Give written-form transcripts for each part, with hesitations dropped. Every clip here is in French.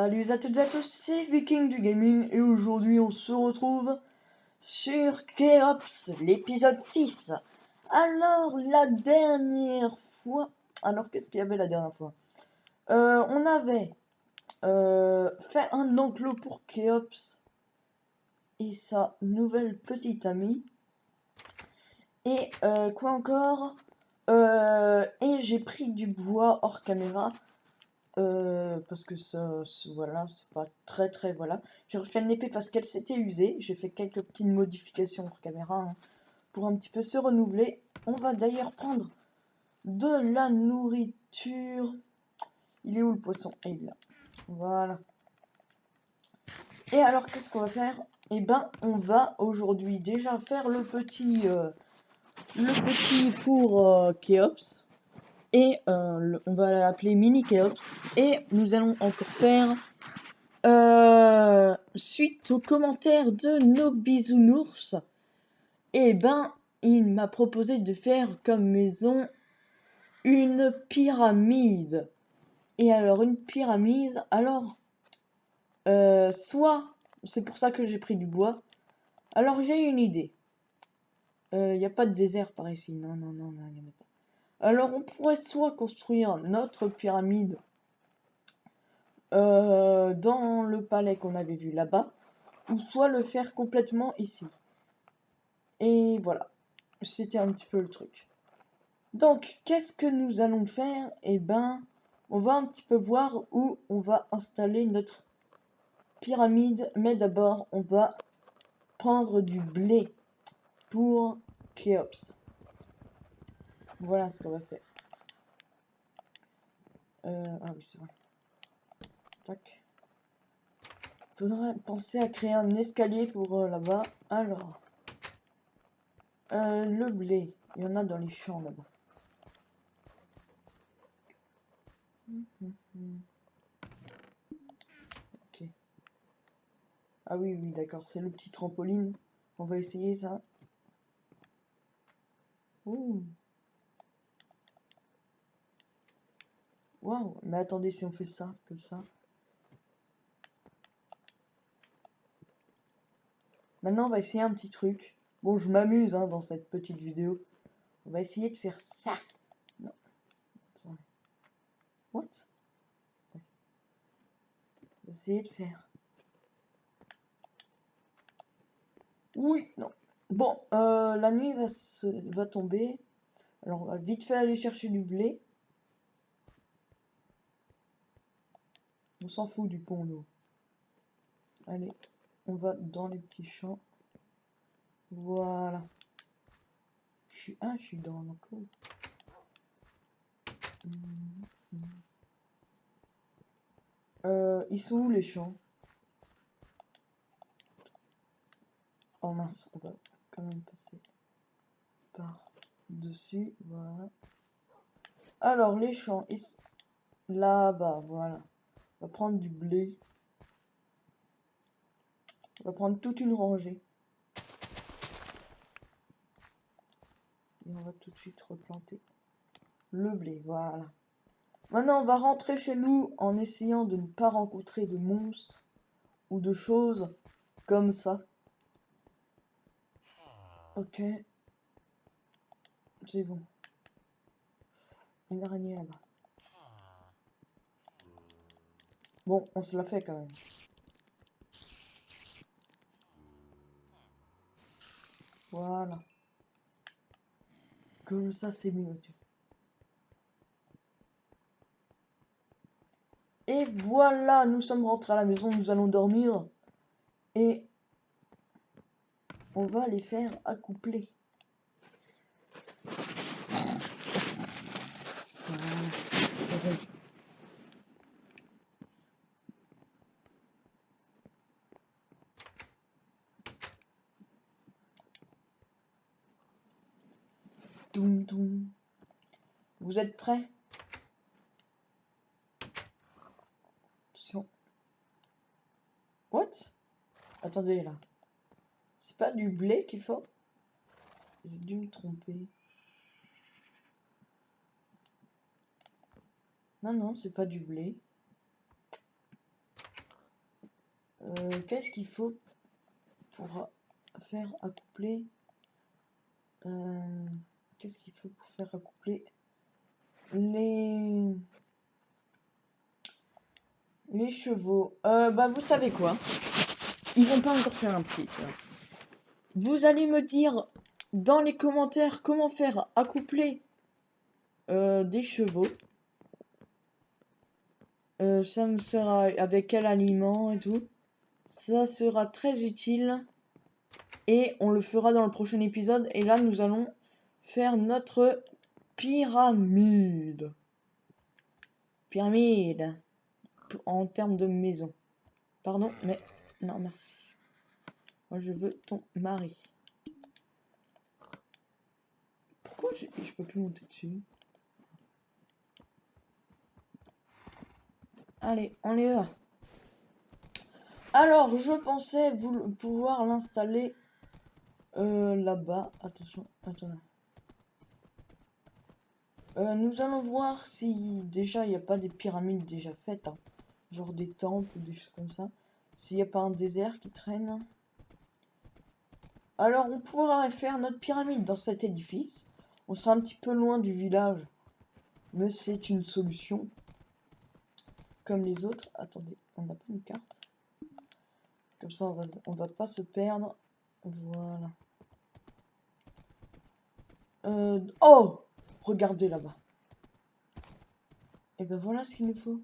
Salut à toutes et à tous, c'est Viking du Gaming et aujourd'hui on se retrouve sur Keops, l'épisode 6. Alors la dernière fois... Alors qu'est-ce qu'il y avait la dernière fois? On avait fait un enclos pour Keops et sa nouvelle petite amie. Et quoi encore? Et j'ai pris du bois hors caméra. Parce que ça, voilà, c'est pas très voilà. J'ai refait une épée parce qu'elle s'était usée. J'ai fait quelques petites modifications pour caméra hein, pour un petit peu se renouveler. On va d'ailleurs prendre de la nourriture. Il est où le poisson? Il est là. Voilà. Et alors qu'est-ce qu'on va faire? Eh ben, on va aujourd'hui déjà faire le petit four Keops. Et on va l'appeler mini Keops. Et nous allons encore faire suite aux commentaires de nos bisounours, et ben il m'a proposé de faire comme maison une pyramide. Et alors une pyramide, alors soit c'est pour ça que j'ai pris du bois. Alors j'ai une idée. Il n'y a pas de désert par ici. Non, il n'y en a pas. Alors on pourrait soit construire notre pyramide dans le palais qu'on avait vu là-bas, ou soit le faire complètement ici. Et voilà, c'était un petit peu le truc. Donc, qu'est-ce que nous allons faire? Eh ben, on va un petit peu voir où on va installer notre pyramide. Mais d'abord, on va prendre du blé pour Kéops. Voilà ce qu'on va faire. Ah oui, c'est vrai. Tac. Faudrait penser à créer un escalier pour là-bas. Alors, le blé, il y en a dans les champs là-bas. Ok. Ah oui, d'accord, c'est le petit trampoline. On va essayer ça. Ouh. Waouh, mais attendez, si on fait ça, comme ça. Maintenant, on va essayer un petit truc. Bon, je m'amuse hein, dans cette petite vidéo. On va essayer de faire ça. Non. What? On va essayer de faire. Oui, non. Bon, la nuit va tomber. Alors, on va vite fait aller chercher du blé. On s'en fout du pont d'eau. Allez, on va dans les petits champs. Voilà. Je suis dans l'enclos. Ils sont où les champs? Oh mince, on va quand même passer par dessus, voilà. Alors les champs, là-bas, voilà. On va prendre du blé. On va prendre toute une rangée. Et on va tout de suite replanter le blé, voilà. Maintenant, on va rentrer chez nous en essayant de ne pas rencontrer de monstres ou de choses comme ça. Ok. C'est bon. Une araignée là-bas. Bon, on se l'a fait quand même. Voilà. Comme ça, c'est mieux. Et voilà, nous sommes rentrés à la maison, nous allons dormir. Et on va les faire accoupler. Voilà. Toum, toum. Vous êtes prêts? Attention. What? Attendez là. C'est pas du blé qu'il faut? J'ai dû me tromper. Non, non, c'est pas du blé. Qu'est-ce qu'il faut pour faire accoupler qu'est-ce qu'il faut pour faire accoupler les chevaux? Bah vous savez quoi, ils vont pas encore faire un petit. Vous allez me dire dans les commentaires comment faire accoupler des chevaux. Ça me sera avec quel aliment et tout. Ça sera très utile. Et on le fera dans le prochain épisode. Et là, nous allons faire notre pyramide. Pyramide. En termes de maison. Pardon, mais non, merci. Moi, je veux ton mari. Pourquoi je peux plus monter dessus? Allez, on est là. Alors, je pensais pouvoir l'installer là-bas. Attention, attends. Nous allons voir si déjà il n'y a pas des pyramides déjà faites, hein. Genre des temples ou des choses comme ça. S'il n'y a pas un désert qui traîne. Alors on pourra faire notre pyramide dans cet édifice. On sera un petit peu loin du village, mais c'est une solution. Comme les autres. Attendez, on n'a pas une carte. Comme ça on va pas se perdre. Voilà. Oh! Regardez là-bas. Et ben voilà ce qu'il nous faut.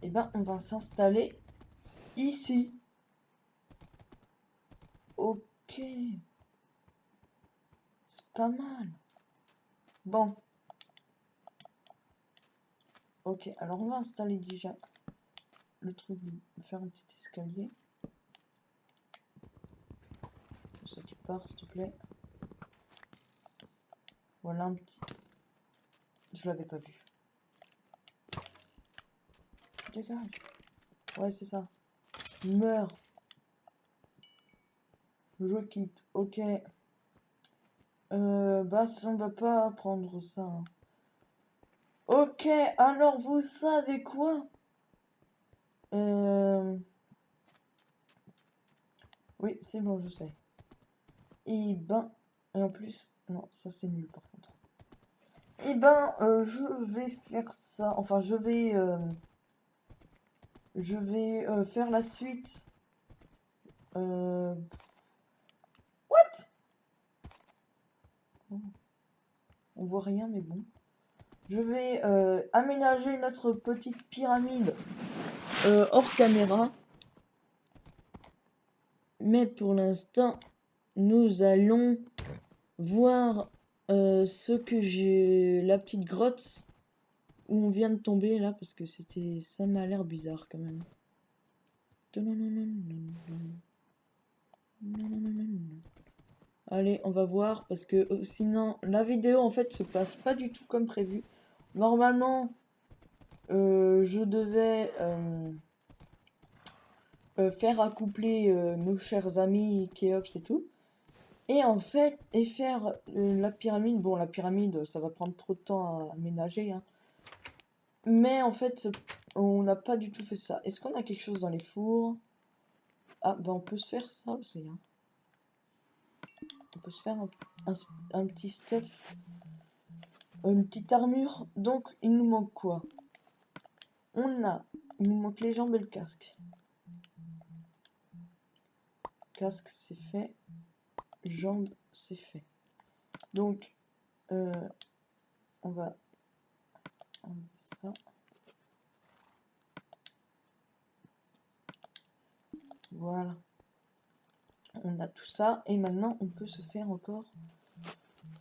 Et ben on va s'installer ici. Ok. C'est pas mal. Bon. Ok, alors on va installer déjà le truc de faire un petit escalier. Ça qui part, s'il te plaît. Voilà un petit... Je l'avais pas vu. Dégage. Ouais, c'est ça. Meurs. Je quitte. Ok. Bah, on va pas prendre ça, hein. Ok, alors vous savez quoi? Oui, c'est bon, je sais. Et ben... Et en plus... Non, ça c'est nul par contre. Et ben, je vais faire ça. Enfin, je vais faire la suite. What? On voit rien, mais bon. Je vais aménager notre petite pyramide hors caméra. Mais pour l'instant, nous allons voir ce que j'ai... La petite grotte où on vient de tomber là, parce que c'était... Ça m'a l'air bizarre quand même. Allez, on va voir, parce que sinon, la vidéo en fait se passe pas du tout comme prévu. Normalement, je devais faire accoupler nos chers amis Kéops et tout. Et en fait, faire la pyramide. Bon, la pyramide, ça va prendre trop de temps à aménager, hein. Mais en fait, on n'a pas du tout fait ça. Est-ce qu'on a quelque chose dans les fours? Ah, bah on peut se faire ça aussi, hein. On peut se faire un petit stuff. Une petite armure. Donc, il nous manque quoi? Il nous manque les jambes et le casque. Casque, c'est fait. Jambes, c'est fait. Donc, on va enlever ça. Voilà. On a tout ça. Et maintenant, on peut se faire encore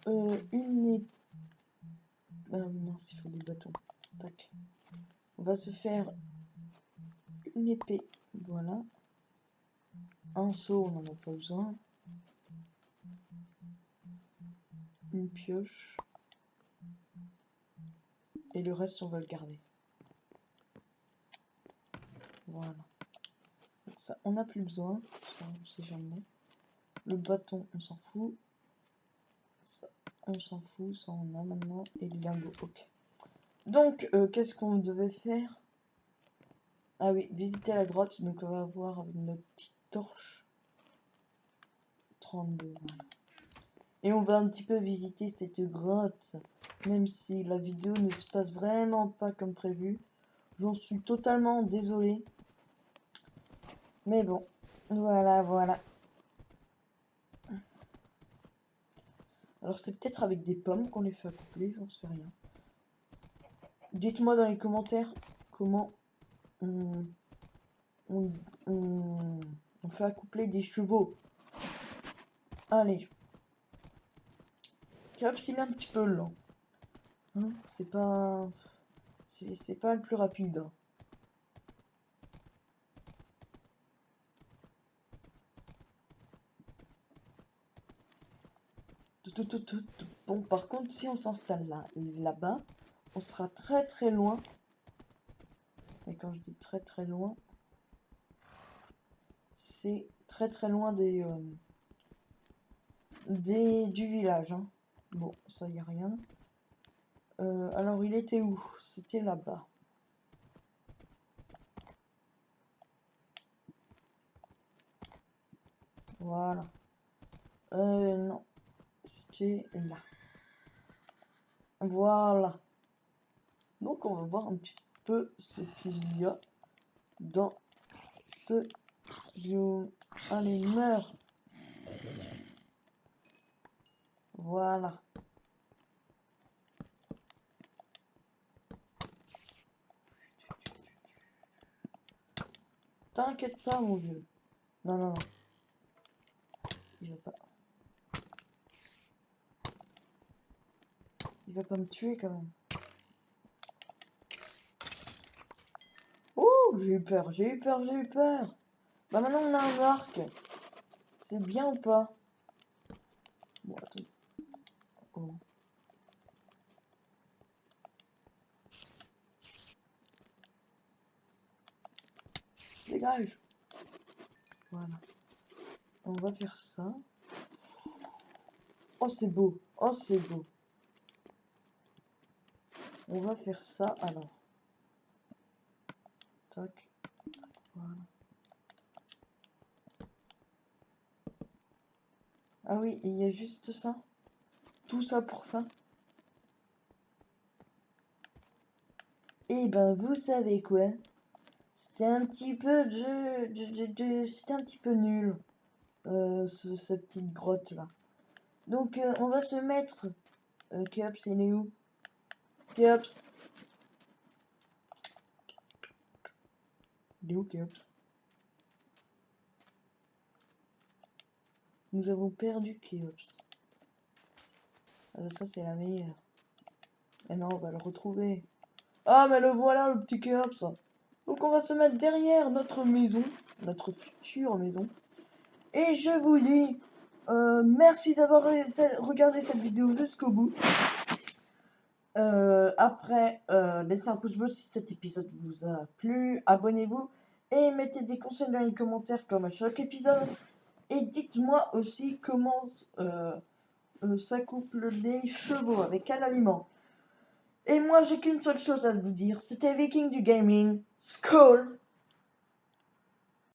une épée. Mince, il faut des bâtons. Tac. On va se faire une épée. Voilà. Un seau, on n'en a pas besoin. Une pioche. Et le reste, on va le garder. Voilà. Donc ça, on n'a plus besoin. Ça, on sait jamais. Le bâton, on s'en fout. Ça, on s'en fout. Ça, on a maintenant. Et les lingots, ok. Donc, qu'est-ce qu'on devait faire? Ah oui, visiter la grotte, donc on va voir avec notre petite torche. 32, voilà. Et on va un petit peu visiter cette grotte, même si la vidéo ne se passe vraiment pas comme prévu. J'en suis totalement désolé. Mais bon, voilà. Alors c'est peut-être avec des pommes qu'on les fait accoupler, j'en sais rien. Dites-moi dans les commentaires comment on fait accoupler des chevaux. Allez. Caps, il est un petit peu lent. Hein, c'est pas le plus rapide. Hein. Bon, par contre, si on s'installe là-bas, on sera très loin. Et quand je dis très loin, c'est très loin du village. Hein. Bon, ça y a rien. Alors, il était où? C'était là-bas. Voilà. Non. C'était là. Voilà. Donc, on va voir un petit peu ce qu'il y a dans ce biome. Allez, meurs. Voilà. T'inquiète pas, mon vieux. Non. Il va pas. Il va pas me tuer quand même. Oh, j'ai eu peur. Bah maintenant on a un arc. C'est bien ou pas? Bon, attends. Oh. Dégage. Voilà. On va faire ça. Oh, c'est beau. Oh, c'est beau. On va faire ça alors. Tac. Voilà. Ah oui, il y a juste ça. Tout ça pour ça. Et ben, vous savez quoi? C'était un petit peu c'était un petit peu nul. Cette petite grotte là. Donc on va se mettre. Keops, il est où? Keops. Il est où Keops? Nous avons perdu Keops. Ça c'est la meilleure. Et non, on va le retrouver. Ah mais le voilà le petit Keops. Donc on va se mettre derrière notre maison. Notre future maison. Et je vous dis merci d'avoir regardé cette vidéo jusqu'au bout. Après, laissez un pouce bleu si cet épisode vous a plu. Abonnez-vous et mettez des conseils dans les commentaires comme à chaque épisode. Et dites-moi aussi comment s'accouplent les chevaux, avec quel aliment. Et moi j'ai qu'une seule chose à vous dire, c'était Viking du Gaming. Skål!